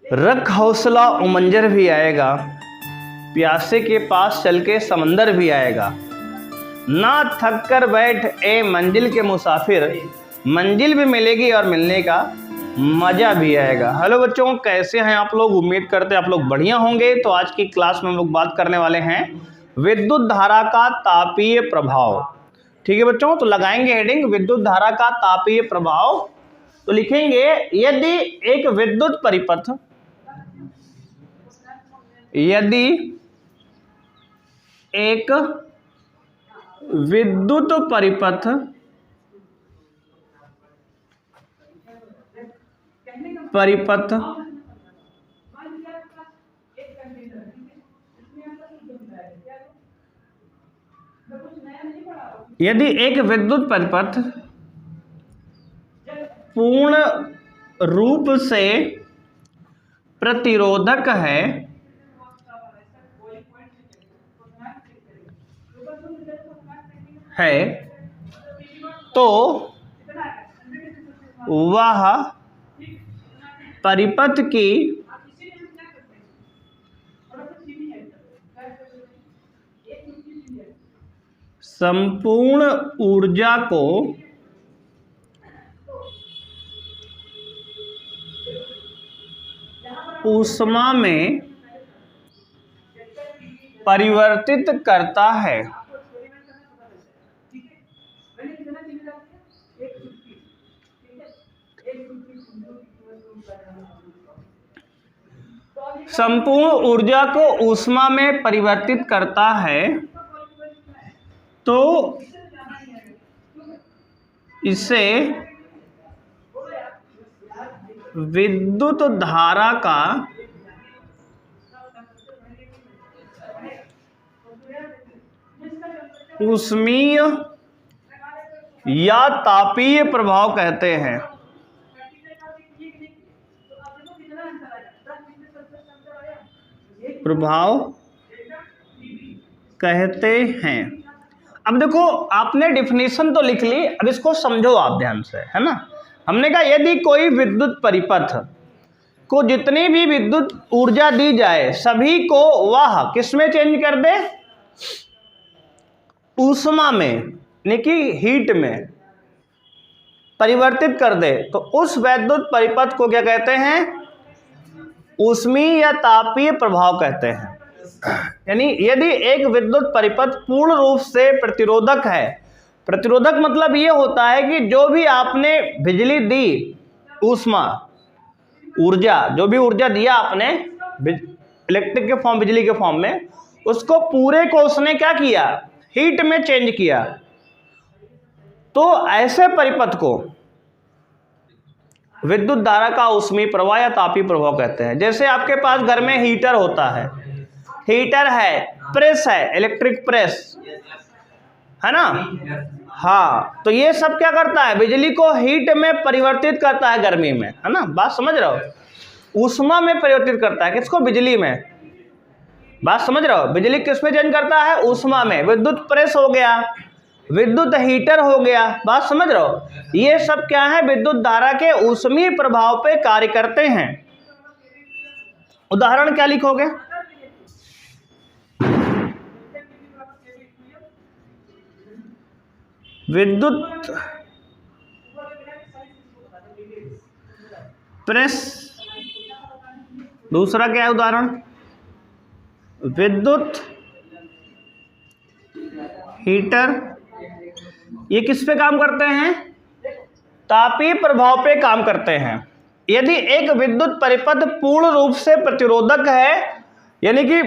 रख हौसला उमंजर भी आएगा, प्यासे के पास चल के समंदर भी आएगा। ना थक कर बैठ ए मंजिल के मुसाफिर, मंजिल भी मिलेगी और मिलने का मज़ा भी आएगा। हेलो बच्चों, कैसे हैं आप लोग? उम्मीद करते हैं आप लोग बढ़िया होंगे। तो आज की क्लास में हम लोग बात करने वाले हैं विद्युत धारा का तापीय प्रभाव। ठीक है बच्चों, तो लगाएंगे हेडिंग विद्युत धारा का तापीय प्रभाव। तो लिखेंगे यदि एक विद्युत परिपथ पूर्ण रूप से प्रतिरोधक है तो वह परिपथ की संपूर्ण ऊर्जा को ऊष्मा में परिवर्तित करता है। संपूर्ण ऊर्जा को ऊष्मा में परिवर्तित करता है तो इसे विद्युत धारा का ऊष्मीय या तापीय प्रभाव कहते हैं। अब देखो, आपने डिफिनेशन तो लिख ली, अब इसको समझो आप ध्यान से, है ना। हमने कहा यदि कोई विद्युत परिपथ को जितनी भी विद्युत ऊर्जा दी जाए सभी को वह किसमें चेंज कर दे? ऊष्मा में, यानी कि हीट में परिवर्तित कर दे, तो उस विद्युत परिपथ को क्या कहते हैं? ऊष्मीय या तापीय प्रभाव कहते हैं। यानी यदि एक विद्युत परिपथ पूर्ण रूप से प्रतिरोधक है, प्रतिरोधक मतलब ये होता है कि जो भी आपने बिजली दी, ऊष्मा ऊर्जा, जो भी ऊर्जा दिया आपने इलेक्ट्रिक के फॉर्म, बिजली के फॉर्म में, उसको पूरे को उसने क्या किया? हीट में चेंज किया। तो ऐसे परिपथ को विद्युत धारा का ऊष्मीय प्रभाव या तापीय प्रभाव कहते हैं। जैसे आपके पास घर में हीटर होता है, हीटर है, प्रेस है, इलेक्ट्रिक प्रेस है ना। हाँ, तो ये सब क्या करता है? बिजली को हीट में परिवर्तित करता है गर्मी में, है ना। बात समझ रहे हो? ऊष्मा में परिवर्तित करता है, किसको? बिजली में। बात समझ रहे हो? बिजली किस में चेंज करता है? ऊष्मा में। विद्युत प्रेस हो गया, विद्युत हीटर हो गया। बात समझ रहे हो? ये सब क्या है? विद्युत धारा के ऊष्मीय प्रभाव पे कार्य करते हैं। उदाहरण क्या लिखोगे? विद्युत प्रेस। दूसरा क्या है उदाहरण? विद्युत हीटर। ये किस पे काम करते हैं? तापीय प्रभाव पे काम करते हैं। यदि एक विद्युत परिपथ पूर्ण रूप से प्रतिरोधक है, यानी कि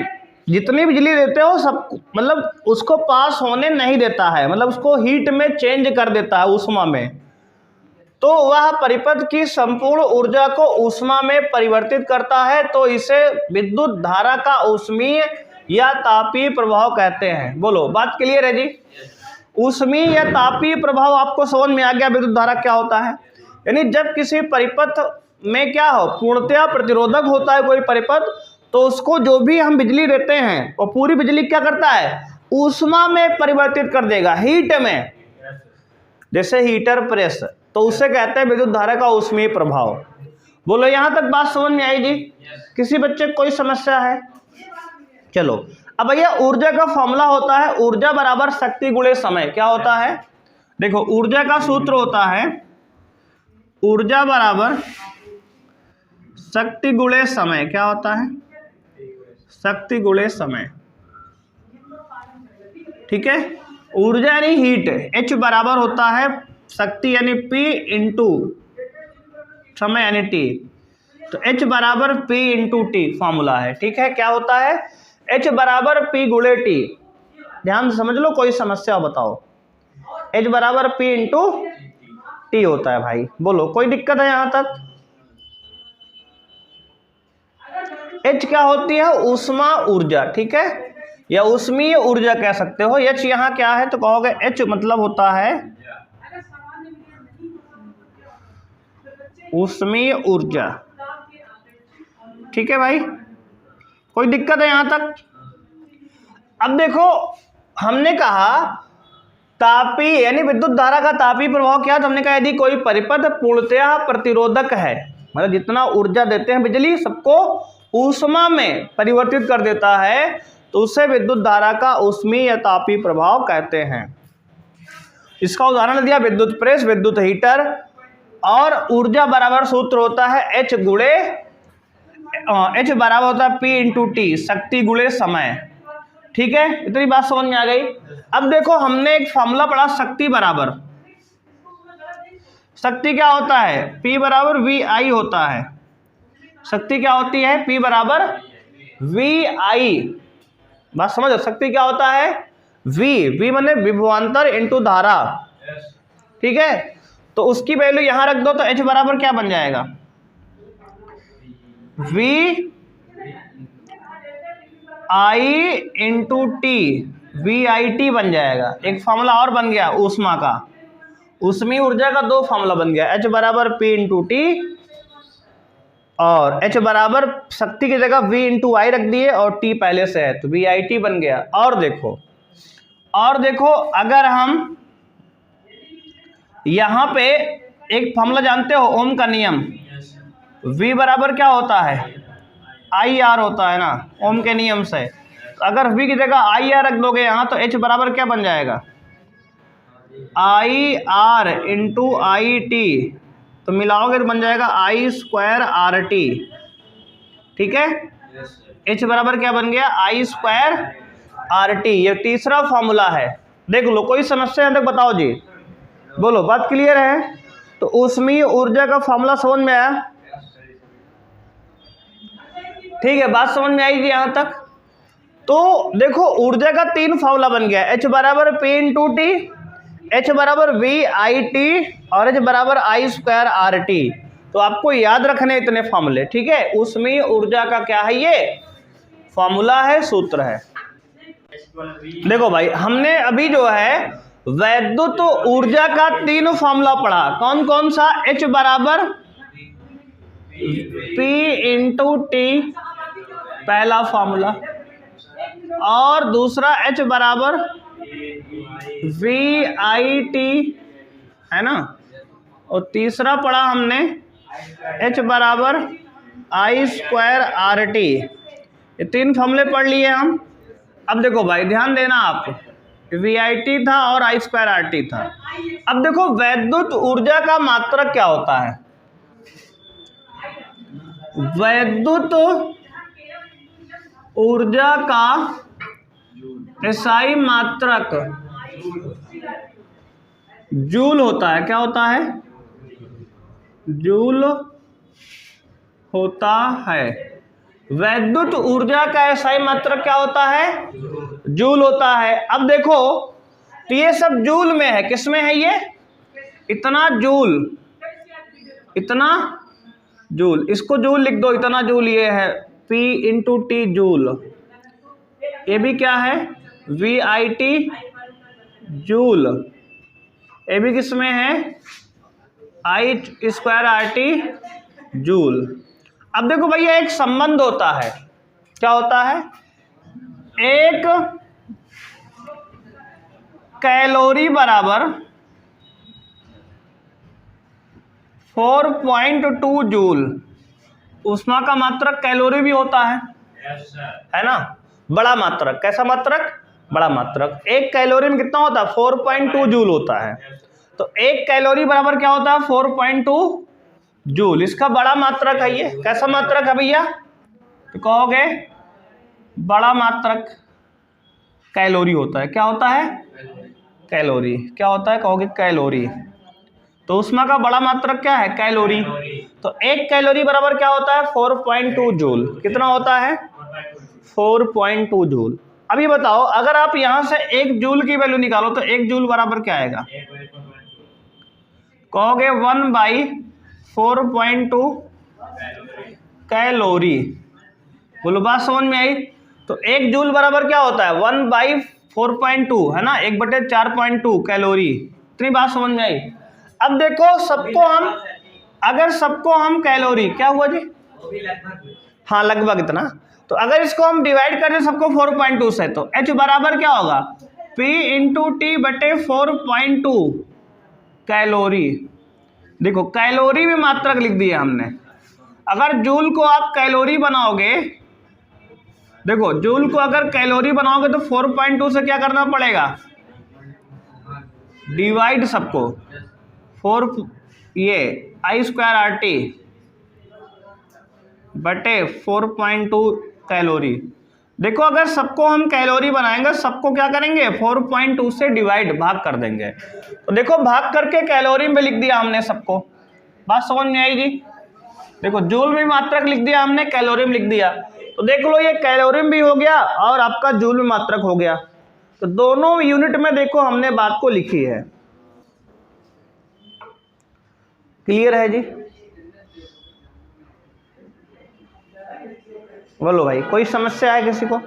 जितनी बिजली देते हो सब, मतलब उसको पास होने नहीं देता है, मतलब उसको हीट में चेंज कर देता है, ऊष्मा में, तो वह परिपथ की संपूर्ण ऊर्जा को ऊष्मा में परिवर्तित करता है, तो इसे विद्युत धारा का ऊष्मीय या तापीय प्रभाव कहते हैं। बोलो, बात क्लियर है जी? ऊष्मीय या तापीय प्रभाव आपको समझ में आ गया विद्युत धारा क्या होता है? यानी जब किसी परिपथ में क्या हो, पूर्णतया प्रतिरोधक होता है कोई परिपथ, तो उसको जो भी हम बिजली देते हैं वो पूरी बिजली क्या करता है? ऊष्मा में परिवर्तित कर देगा, हीट में। जैसे हीटर प्रेस, तो उसे कहते हैं विद्युत धारा का ऊष्मीय प्रभाव। बोलो यहाँ तक बात समझ में आई जी? किसी बच्चे को कोई समस्या है? चलो अब भैया ऊर्जा का फॉर्मूला होता है ऊर्जा बराबर शक्ति गुणे समय। क्या होता है? देखो ऊर्जा का सूत्र होता है ऊर्जा बराबर शक्ति गुणे समय। क्या होता है? शक्ति गुणे समय। ठीक है, ऊर्जा यानी हीट, H बराबर होता है शक्ति यानी P इंटू समय यानी T। तो H बराबर P इंटू T फॉर्मूला है। ठीक है, क्या होता है? H बराबर P गुणे T। ध्यान से समझ लो, कोई समस्या हो बताओ। H बराबर P इंटू T होता है भाई। बोलो कोई दिक्कत है यहां तक? H क्या होती है? ऊष्मा ऊर्जा। ठीक है, या ऊष्मीय ऊर्जा कह सकते हो। H यहाँ क्या है तो कहोगे H मतलब होता है ऊष्मीय ऊर्जा। ठीक है भाई, कोई दिक्कत है यहां तक? अब देखो हमने कहा तापीय यानी विद्युत धारा का तापीय प्रभाव क्या है? तो हमने कहा यदि कोई परिपथ पूर्णतया प्रतिरोधक है, मतलब जितना ऊर्जा देते हैं बिजली सबको ऊष्मा में परिवर्तित कर देता है, तो उसे विद्युत धारा का ऊष्मीय या तापीय प्रभाव कहते हैं। इसका उदाहरण दिया विद्युत प्रेस, विद्युत हीटर। और ऊर्जा बराबर सूत्र होता है H गुणे H बराबर होता है P इंटू T, शक्ति गुणे समय। ठीक है, इतनी बात समझ में आ गई। अब देखो हमने एक फॉर्मूला पढ़ा शक्ति बराबर, शक्ति क्या होता है? P बराबर VI होता है। शक्ति क्या होती है? P बराबर VI। बात समझो, शक्ति क्या होता है? V माने विभवांतर इंटू धारा। ठीक है, तो उसकी वैल्यू यहां रख दो तो H बराबर क्या बन जाएगा? VI इंटू T, VIT बन जाएगा। एक फॉर्मूला और बन गया ऊष्मा का, ऊष्मीय ऊर्जा का दो फॉर्मूला बन गया, H बराबर P इंटू T और H बराबर शक्ति की जगह V इंटू I रख दिए और T पहले से है तो VIT बन गया। और देखो अगर हम यहां पे एक फॉर्मूला जानते हो ओम का नियम, V बराबर क्या होता है? IR होता है ना ओम के नियम से। तो अगर V की जगह IR रख दोगे यहां तो H बराबर क्या बन जाएगा? IR इंटू IT, तो मिलाओगे तो बन जाएगा I स्क्वायर RT। ठीक है, H बराबर क्या बन गया? I square RT। ये तीसरा फॉर्मूला है। देख लो कोई समस्या है तो बताओ जी, बोलो बात क्लियर है? तो ऊष्मीय ऊर्जा का फॉर्मूला समझ में आया? ठीक है, बात समझ में आई थी यहां तक? तो देखो ऊर्जा का तीन फॉर्मूला बन गया, H बराबर P इंटू T, H बराबर VIT और H बराबर I स्क्वायर RT। तो आपको याद रखने इतने फॉर्मूले। ठीक है, ऊष्मीय ऊर्जा का क्या है? ये फॉर्मूला है, सूत्र है। देखो भाई हमने अभी जो है वैद्युत ऊर्जा का तीन फॉर्मूला पढ़ा। कौन कौन सा? H बराबर P इंटू T पहला फॉर्मूला, और दूसरा H बराबर VIT है ना, और तीसरा पढ़ा हमने H बराबर I स्क्वायर RT। ये तीन फॉर्मूले पढ़ लिए हम। अब देखो भाई ध्यान देना, आप VIT था और I स्क्वायर RT था। अब देखो वैद्युत ऊर्जा का मात्रक क्या होता है? वैद्युत ऊर्जा का SI मात्रक जूल होता है। क्या होता है? जूल होता है। वैद्युत ऊर्जा का SI मात्रक क्या होता है? जूल होता है। अब देखो तो ये सब जूल में है, किस में है ये? इतना जूल, इतना जूल, इसको जूल लिख दो, इतना जूल ये है P इंटू T जूल। ये भी क्या है? VIT joule. ये भी किस में है? I square RT joule. अब देखो भैया एक संबंध होता है, क्या होता है? एक कैलोरी बराबर 4.2 जूल। ऊष्मा का मात्रक कैलोरी भी होता है ना। बड़ा मात्रक, कैसा मात्रक? बड़ा मात्रक। एक कैलोरी में कितना होता है? 4.2 जूल होता है। तो एक कैलोरी बराबर क्या होता है? 4.2 जूल। इसका बड़ा मात्रक है ये। कैसा मात्रक है भैया? तो कहोगे बड़ा मात्रक कैलोरी होता है। क्या होता है? कैलोरी। क्या होता है? कहोगे कैलोरी। तो ऊष्मा का बड़ा मात्रक क्या है? कैलोरी। तो एक कैलोरी बराबर क्या होता है? 4.2 जूल। कितना होता है? 4.2 जूल। अभी बताओ, अगर आप यहां से 1 जूल की वैल्यू निकालो तो 1 जूल बराबर क्या आएगा? कहोगे 1/4.2 कैलोरी। बोलो बात समझ में आई? तो 1 जूल बराबर क्या होता है? 1/4.2 है ना, 1/4.2 कैलोरी। इतनी बात समझ में आई? अब देखो सबको हम, अगर सबको हम कैलोरी, क्या हुआ जी? हाँ लगभग इतना। तो अगर इसको हम डिवाइड करें सबको 4.2 से, तो H बराबर क्या होगा? P इंटू टी बटे 4.2 कैलोरी। देखो कैलोरी में मात्रक लिख दिया हमने। अगर जूल को आप कैलोरी बनाओगे, देखो जूल को अगर कैलोरी बनाओगे तो 4.2 से क्या करना पड़ेगा? डिवाइड सबको 4 ये I² RT बटे 4.2 कैलोरी। देखो अगर सबको हम कैलोरी बनाएंगे, सबको क्या करेंगे? 4.2 से डिवाइड, भाग कर देंगे। तो देखो भाग करके कैलोरी में लिख दिया हमने सबको। बात समझ में आई जी? देखो जूल में मात्रक लिख दिया हमने, कैलोरी में लिख दिया। तो देख लो ये कैलोरी में भी हो गया और आपका जूल में मात्रक हो गया। तो दोनों यूनिट में देखो हमने बात को लिखी है। क्लियर है जी? बोलो भाई, कोई समस्या है किसी को?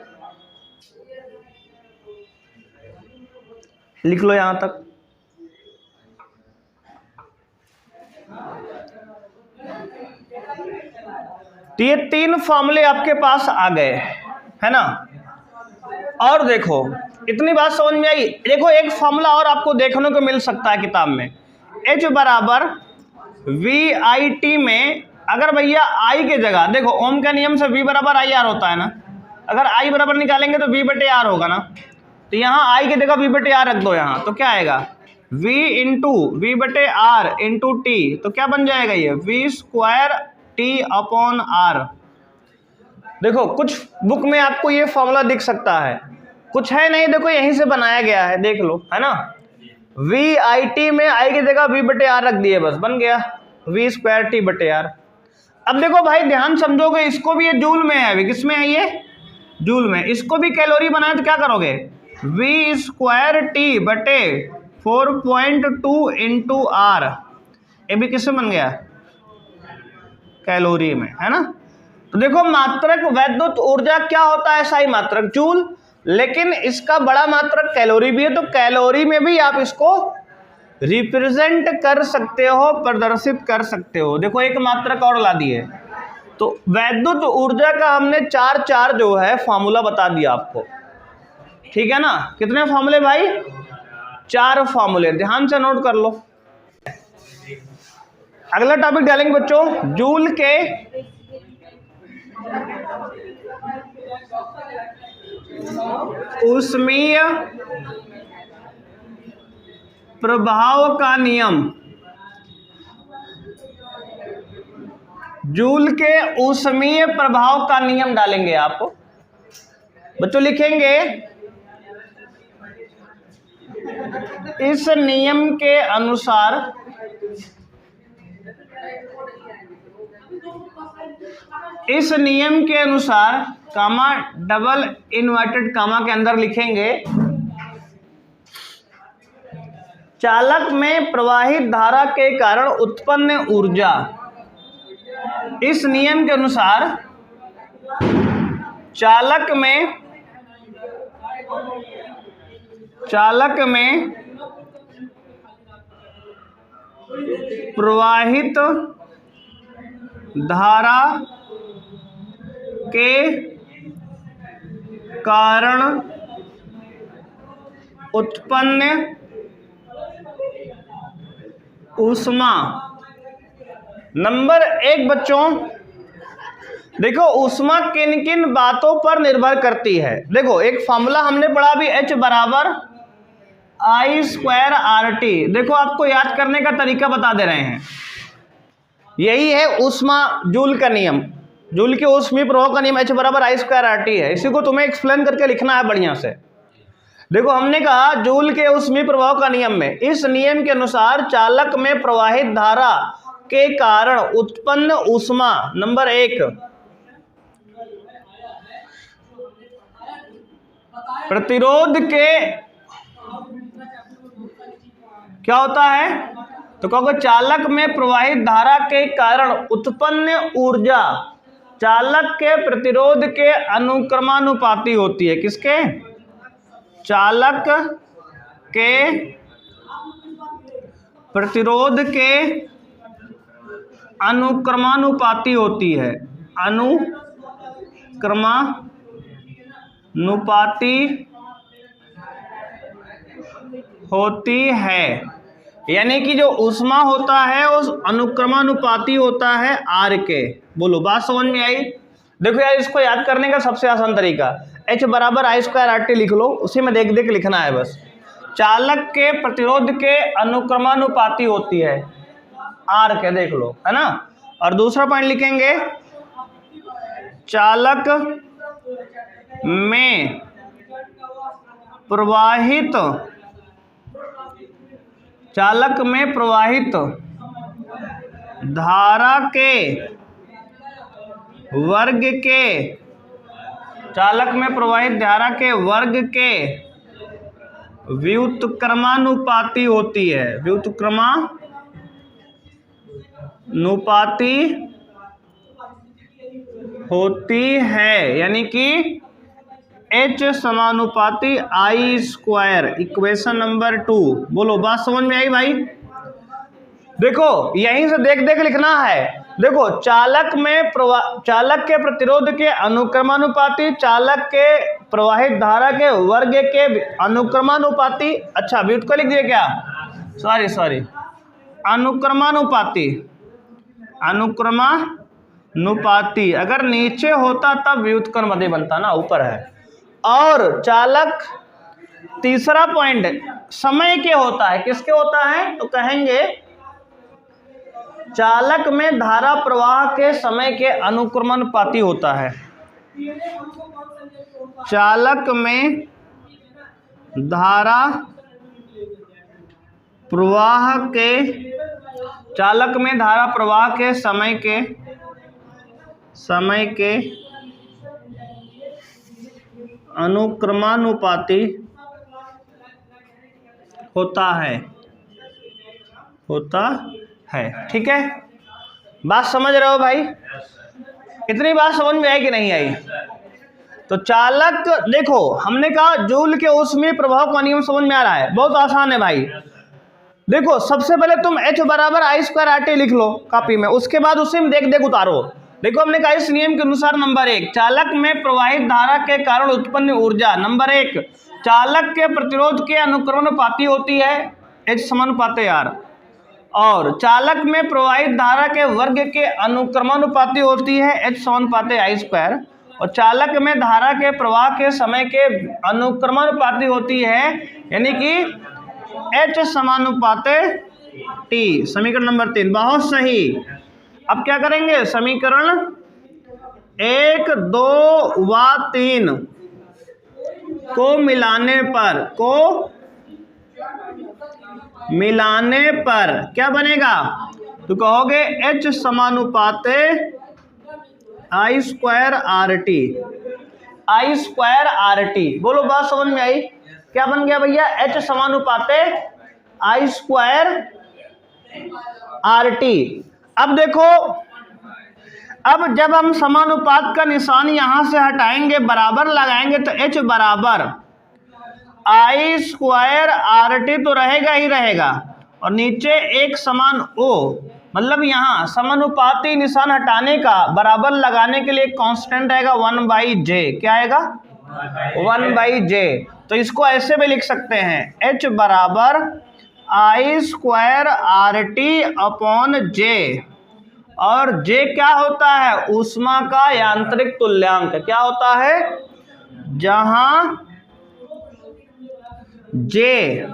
लिख लो यहां तक। तो ये 3 फॉर्मूले आपके पास आ गए है ना। और देखो इतनी बात समझ में आई? देखो एक फॉर्मूला और आपको देखने को मिल सकता है किताब में। H बराबर VIT में अगर भैया I के जगह, देखो ओम के नियम से V बराबर IR होता है ना। अगर I बराबर निकालेंगे तो V बटे R होगा ना। तो यहाँ I की जगह V बटे R रख दो यहाँ, तो क्या आएगा? V इंटू V बटे R इंटू T। तो क्या बन जाएगा ये? V² T upon R। देखो कुछ बुक में आपको ये फॉर्मूला दिख सकता है, कुछ है नहीं, देखो यहीं से बनाया गया है, देख लो है ना। VIT में I की जगह V बटे R रख दिए, बस बन गया V² T बटे R। अब देखो भाई ध्यान समझोगे, इसको भी ये जूल में है। अभी किस में है ये? जूल में। इसको भी कैलोरी बनाए तो क्या करोगे? V² T बटे 4.2 इंटू R। ये भी किसमें बन गया? कैलोरी में, है ना। तो देखो मात्रक वैद्युत ऊर्जा क्या होता है? SI मात्रक जूल, लेकिन इसका बड़ा मात्रक कैलोरी भी है। तो कैलोरी में भी आप इसको रिप्रेजेंट कर सकते हो, प्रदर्शित कर सकते हो। देखो एक मात्रक और ला दिए। तो वैद्युत ऊर्जा का हमने 4 जो है फॉर्मूला बता दिया आपको, ठीक है ना। कितने फॉर्मूले भाई? 4 फॉर्मूले, ध्यान से नोट कर लो। अगला टॉपिक डालेंगे बच्चों, जूल के ऊष्मीय प्रभाव का नियम। जूल के ऊष्मीय प्रभाव का नियम डालेंगे आप बच्चों। लिखेंगे इस नियम के अनुसार कामा डबल इन्वर्टेड कामा के अंदर लिखेंगे, चालक में प्रवाहित धारा के कारण उत्पन्न ऊर्जा। इस नियम के अनुसार चालक में प्रवाहित धारा के कारण उत्पन्न ऊष्मा। नंबर 1 बच्चों, देखो ऊष्मा किन किन बातों पर निर्भर करती है। देखो एक फॉर्मूला हमने पढ़ा भी, H बराबर I²RT। देखो आपको याद करने का तरीका बता दे रहे हैं, यही है ऊष्मा जूल का नियम, जूल के ऊष्मीय प्रभाव का नियम H बराबर I²RT है। इसी को तुम्हें एक्सप्लेन करके लिखना है बढ़िया से। देखो हमने कहा जूल के ऊष्मीय प्रभाव का नियम में, इस नियम के अनुसार चालक में प्रवाहित धारा के कारण उत्पन्न ऊष्मा, नंबर 1, प्रतिरोध के क्या होता है, तो कहोगे चालक में प्रवाहित धारा के कारण उत्पन्न ऊर्जा चालक के प्रतिरोध के अनुक्रमानुपाती होती है। किसके? चालक के प्रतिरोध के अनुक्रमानुपाती होती है, अनुक्रमानुपाती होती है। यानी कि जो ऊष्मा होता है उस अनुक्रमानुपाती होता है आर के। बोलो बात समझ में आई? देखो यार इसको याद करने का सबसे आसान तरीका, H बराबर I²RT लिख लो, उसी में देख देख लिखना है बस। चालक के प्रतिरोध के अनुक्रमानुपाती होती है आर के, देख लो, है ना। और दूसरा पॉइंट लिखेंगे, चालक में प्रवाहित धारा के वर्ग के, चालक में प्रवाहित धारा के वर्ग के व्युत्क्रमानुपाती होती है, व्युत्क्रमानुपाती होती है। यानी कि H समानुपाती I², इक्वेशन नंबर 2। बोलो बात समझ में आई भाई? देखो यहीं से देख देख लिखना है। देखो चालक के प्रतिरोध के अनुक्रमानुपाती, चालक के प्रवाहित धारा के वर्ग के अनुक्रमानुपाती, अच्छा व्युत्क्रम लिख दिए क्या, सॉरी, अनुक्रमानुपाती अगर नीचे होता तब व्युत्क्रम मध्य बनता ना, ऊपर है। और चालक, तीसरा पॉइंट समय के होता है, किसके होता है, तो कहेंगे चालक में धारा प्रवाह के समय के अनुक्रमानुपाती होता है। चालक में धारा प्रवाह के समय के अनुक्रमानुपाती होता है। ठीक है, बात समझ रहे हो भाई? इतनी बात समझ में आई कि नहीं आई? तो चालक, देखो हमने कहा जूल के ऊष्मीय प्रभाव का नियम समझ में आ रहा है, बहुत आसान है भाई। देखो सबसे पहले तुम H बराबर I²RT लिख लो कॉपी में, उसके बाद उसी में देख देख उतारो। देखो हमने कहा इस नियम के अनुसार, नंबर 1, चालक में प्रवाहित धारा के कारण उत्पन्न ऊर्जा, नंबर 1, चालक के प्रतिरोध के अनुक्रमानुपाती होती है, H समानुपाती R। और चालक में प्रवाहित धारा के वर्ग के अनुक्रमानुपाती होती है, H समानुपाती I²। और चालक में धारा के प्रवाह के समय के अनुक्रमानुपाती होती है, यानी कि H समानुपाती T। समीकरण नंबर 3, बहुत सही। अब क्या करेंगे, समीकरण 1, 2 व 3 को मिलाने पर क्या बनेगा, तो कहोगे H समानुपाती I²RT। बोलो बात समझ में आई? क्या बन गया भैया, H समानुपाती I²RT। अब देखो, अब जब हम समानुपात का निशान यहां से हटाएंगे, बराबर लगाएंगे, तो H बराबर I²RT तो रहेगा ही रहेगा, और नीचे एक समान O, मतलब यहाँ समानुपाती निशान हटाने का बराबर लगाने के लिए कांस्टेंट आएगा 1/j। क्या आएगा, 1/j। तो इसको ऐसे भी लिख सकते हैं, H बराबर I²RT/j। और जे क्या होता है, ऊष्मा का यांत्रिक तुल्यांक। क्या होता है, जहां जे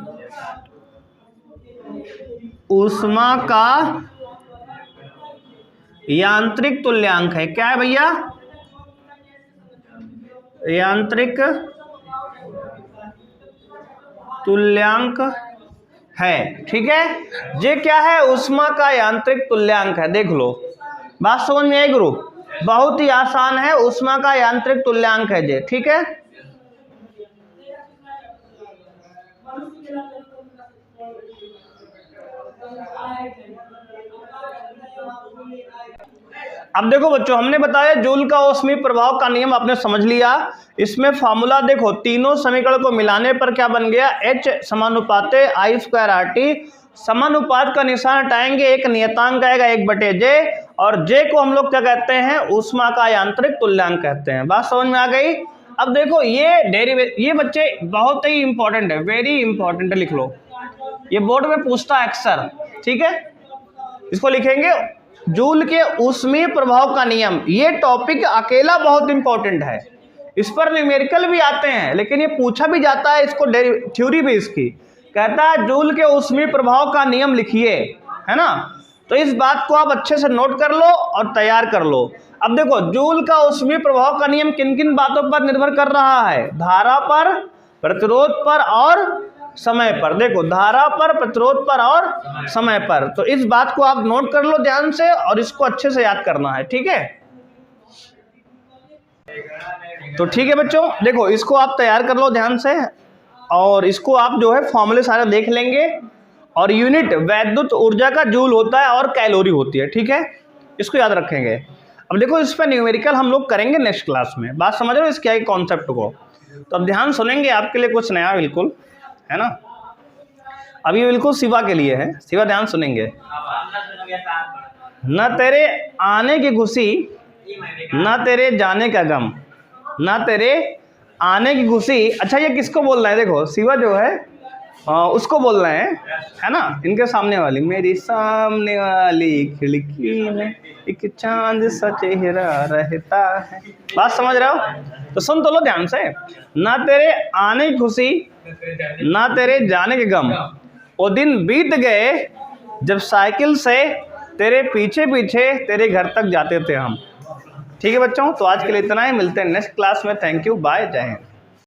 ऊष्मा का यांत्रिक तुल्यांक है। क्या है भैया, यांत्रिक तुल्यांक है। ठीक है, जे क्या है, ऊष्मा का यांत्रिक तुल्यांक है। देख लो, बात समझ में आई गुरु? बहुत ही आसान है, ऊष्मा का यांत्रिक तुल्यांक है जे। ठीक है, अब देखो बच्चों, हमने बताया जूल का ऊष्मीय प्रभाव का नियम आपने समझ लिया। इसमें फॉर्मूला देखो, तीनों समीकरण को मिलाने पर क्या बन गया, H समानुपाते I²RT। समानुपात का निशान हटाएंगे, एक नियतांक आएगा 1/J, और J को हम लोग क्या कहते हैं, ऊष्मा का यांत्रिक तुल्यांक कहते हैं। बात समझ में आ गई? अब देखो ये बच्चे बहुत ही इंपॉर्टेंट है, वेरी इंपॉर्टेंट है, लिख लो, ये बोर्ड में पूछता है अक्सर। ठीक है, इसको लिखेंगे, जूल के ऊष्मीय प्रभाव का नियम। ये टॉपिक अकेला बहुत इंपॉर्टेंट है, इस पर न्यूमेरिकल भी आते हैं, लेकिन ये पूछा भी जाता है, इसको थ्योरी भी इसकी कहता है जूल के ऊष्मीय प्रभाव का नियम लिखिए, है ना। तो इस बात को आप अच्छे से नोट कर लो और तैयार कर लो। अब देखो, जूल का ऊष्मीय प्रभाव का नियम किन किन बातों पर निर्भर कर रहा है, धारा पर, प्रतिरोध पर और समय पर। देखो, धारा पर, प्रतिरोध पर और समय पर। तो इस बात को आप नोट कर लो ध्यान से, और इसको अच्छे से याद करना है। ठीक है, तो ठीक है बच्चों, देखो इसको आप तैयार कर लो ध्यान से, और इसको आप जो है फॉर्मूले सारे देख लेंगे, और यूनिट वैद्युत ऊर्जा का जूल होता है और कैलोरी होती है। ठीक है, इसको याद रखेंगे। अब देखो, इस पर न्यूमेरिकल हम लोग करेंगे नेक्स्ट क्लास में। बात समझ रहे हो इसके कॉन्सेप्ट को? तो अब ध्यान सुनेंगे, आपके लिए कुछ नया बिल्कुल, है ना। अभी बिल्कुल शिवा के लिए है, शिवा ध्यान सुनेंगे। न तेरे आने की खुशी, न तेरे जाने का गम, न तेरे आने की खुशी। अच्छा, ये किसको बोल रहा है? देखो, शिवा जो है उसको बोल रहे हैं, है ना, इनके सामने वाली, मेरी सामने वाली खिड़की में एक चांद सा चेहरा रहता है। बात समझ रहे हो? तो सुन तो लो ध्यान से। ना तेरे आने की खुशी, ना तेरे जाने के गम, वो दिन बीत गए जब साइकिल से तेरे पीछे पीछे तेरे घर तक जाते थे हम। ठीक है बच्चों, तो आज के लिए इतना ही, मिलते हैं नेक्स्ट क्लास में। थैंक यू, बाय, जय हिंद।